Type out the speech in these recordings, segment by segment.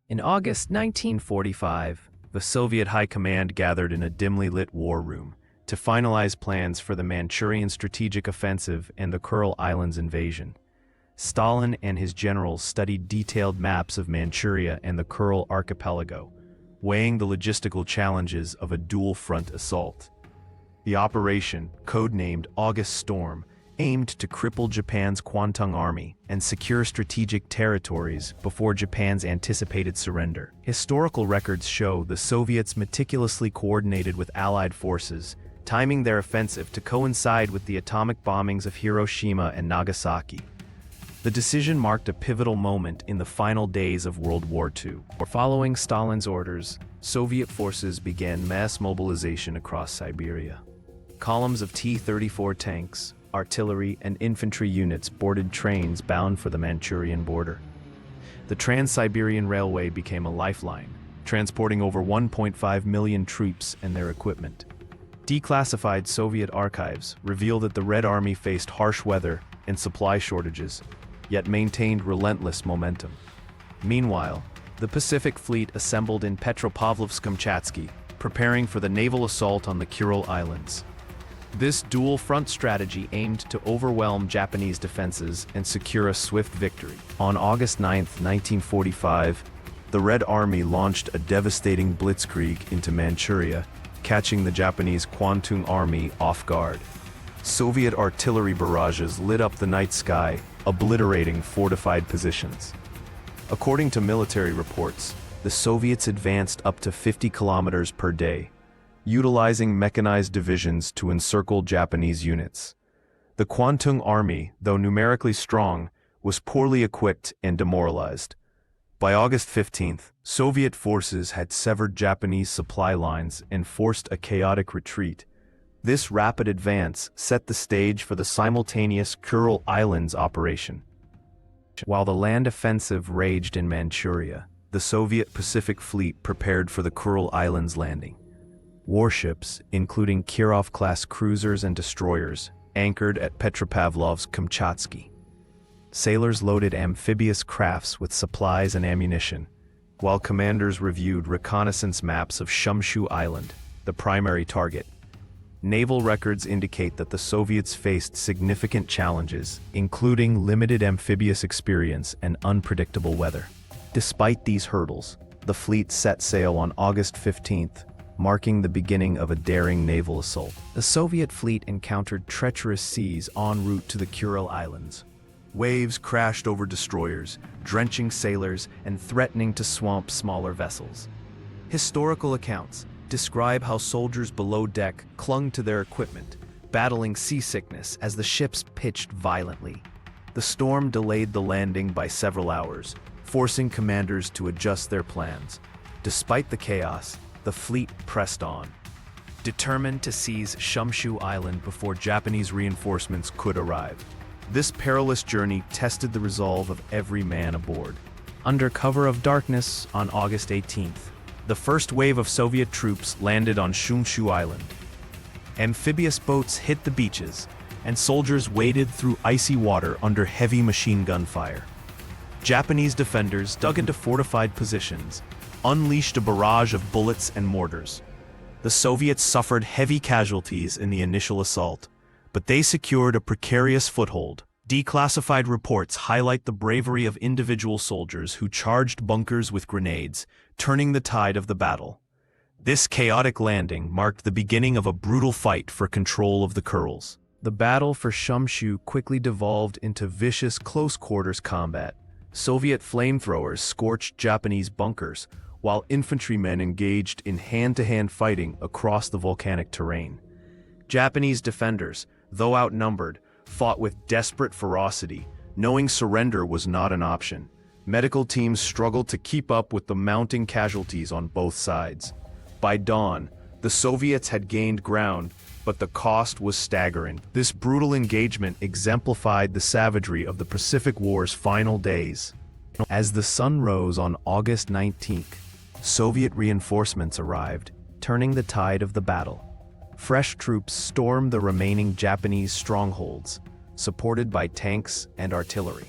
In August 1945, the Soviet High Command gathered in a dimly lit war room to finalize plans for the Manchurian strategic offensive and the Kuril Islands invasion. Stalin and his generals studied detailed maps of Manchuria and the Kuril archipelago, weighing the logistical challenges of a dual-front assault. The operation, codenamed August Storm, aimed to cripple Japan's Kwantung army and secure strategic territories before Japan's anticipated surrender. Historical records show the Soviets meticulously coordinated with Allied forces, timing their offensive to coincide with the atomic bombings of Hiroshima and Nagasaki. The decision marked a pivotal moment in the final days of World War II. Following Stalin's orders, Soviet forces began mass mobilization across Siberia. Columns of T-34 tanks, artillery, and infantry units boarded trains bound for the Manchurian border. The Trans-Siberian Railway became a lifeline, transporting over 1.5 million troops and their equipment. Declassified Soviet archives reveal that the Red Army faced harsh weather and supply shortages, yet maintained relentless momentum. Meanwhile, the Pacific Fleet assembled in Petropavlovsk-Kamchatsky, preparing for the naval assault on the Kuril Islands. This dual-front strategy aimed to overwhelm Japanese defenses and secure a swift victory. On August 9, 1945, the Red Army launched a devastating blitzkrieg into Manchuria, catching the Japanese Kwantung army off guard. Soviet artillery barrages lit up the night sky, obliterating fortified positions. According to military reports, the Soviets advanced up to 50 kilometers per day, utilizing mechanized divisions to encircle Japanese units. The Kwantung army, though numerically strong, was poorly equipped and demoralized. By August 15th, Soviet forces had severed Japanese supply lines and forced a chaotic retreat. This rapid advance set the stage for the simultaneous Kuril Islands operation. While the land offensive raged in Manchuria, the Soviet Pacific Fleet prepared for the Kuril Islands landing. Warships, including Kirov-class cruisers and destroyers, anchored at Petropavlovsk-Kamchatsky. Sailors loaded amphibious crafts with supplies and ammunition, while commanders reviewed reconnaissance maps of Shumshu Island, the primary target. Naval records indicate that the Soviets faced significant challenges, including limited amphibious experience and unpredictable weather. Despite these hurdles, the fleet set sail on August 15th, marking the beginning of a daring naval assault. The Soviet fleet encountered treacherous seas en route to the Kuril Islands. Waves crashed over destroyers, drenching sailors and threatening to swamp smaller vessels. Historical accounts describe how soldiers below deck clung to their equipment, battling seasickness as the ships pitched violently. The storm delayed the landing by several hours, forcing commanders to adjust their plans. Despite the chaos, the fleet pressed on, determined to seize Shumshu Island before Japanese reinforcements could arrive. This perilous journey tested the resolve of every man aboard. Under cover of darkness on August 18th, the first wave of Soviet troops landed on Shumshu Island. Amphibious boats hit the beaches, and soldiers waded through icy water under heavy machine gun fire. Japanese defenders dug into fortified positions, unleashed a barrage of bullets and mortars. The Soviets suffered heavy casualties in the initial assault, but they secured a precarious foothold. Declassified reports highlight the bravery of individual soldiers who charged bunkers with grenades, turning the tide of the battle. This chaotic landing marked the beginning of a brutal fight for control of the Kurils. The battle for Shumshu quickly devolved into vicious close-quarters combat. Soviet flamethrowers scorched Japanese bunkers, while infantrymen engaged in hand-to-hand fighting across the volcanic terrain. Japanese defenders, though outnumbered, fought with desperate ferocity, knowing surrender was not an option. Medical teams struggled to keep up with the mounting casualties on both sides. By dawn, the Soviets had gained ground, but the cost was staggering. This brutal engagement exemplified the savagery of the Pacific War's final days. As the sun rose on August 19th, Soviet reinforcements arrived, turning the tide of the battle. Fresh troops stormed the remaining Japanese strongholds, supported by tanks and artillery.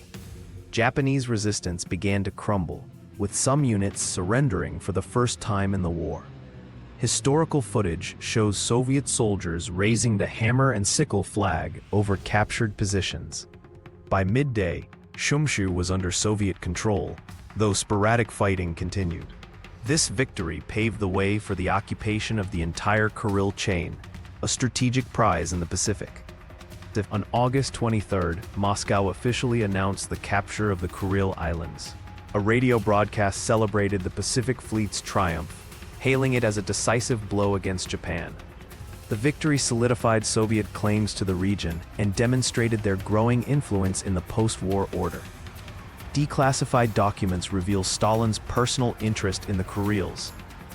Japanese resistance began to crumble, with some units surrendering for the first time in the war. Historical footage shows Soviet soldiers raising the hammer and sickle flag over captured positions. By midday, Shumshu was under Soviet control, though sporadic fighting continued. This victory paved the way for the occupation of the entire Kuril chain, a strategic prize in the Pacific. On August 23, Moscow officially announced the capture of the Kuril Islands. A radio broadcast celebrated the Pacific Fleet's triumph, hailing it as a decisive blow against Japan. The victory solidified Soviet claims to the region and demonstrated their growing influence in the post-war order. Declassified documents reveal Stalin's personal interest in the Kurils,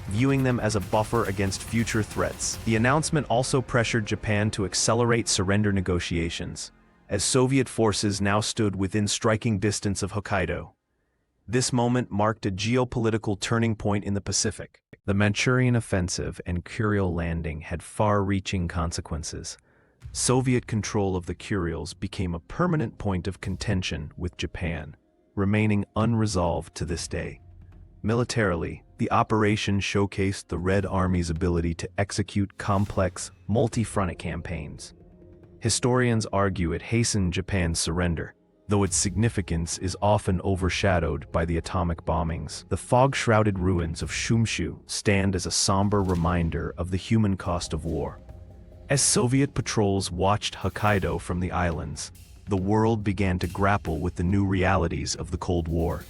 viewing them as a buffer against future threats. The announcement also pressured Japan to accelerate surrender negotiations, as Soviet forces now stood within striking distance of Hokkaido. This moment marked a geopolitical turning point in the Pacific. The Manchurian offensive and Kuril landing had far-reaching consequences. Soviet control of the Kurils became a permanent point of contention with Japan, remaining unresolved to this day. Militarily, the operation showcased the Red Army's ability to execute complex, multi-front campaigns. Historians argue it hastened Japan's surrender, though its significance is often overshadowed by the atomic bombings. The fog-shrouded ruins of Shumshu stand as a somber reminder of the human cost of war. As Soviet patrols watched Hokkaido from the islands, the world began to grapple with the new realities of the Cold War.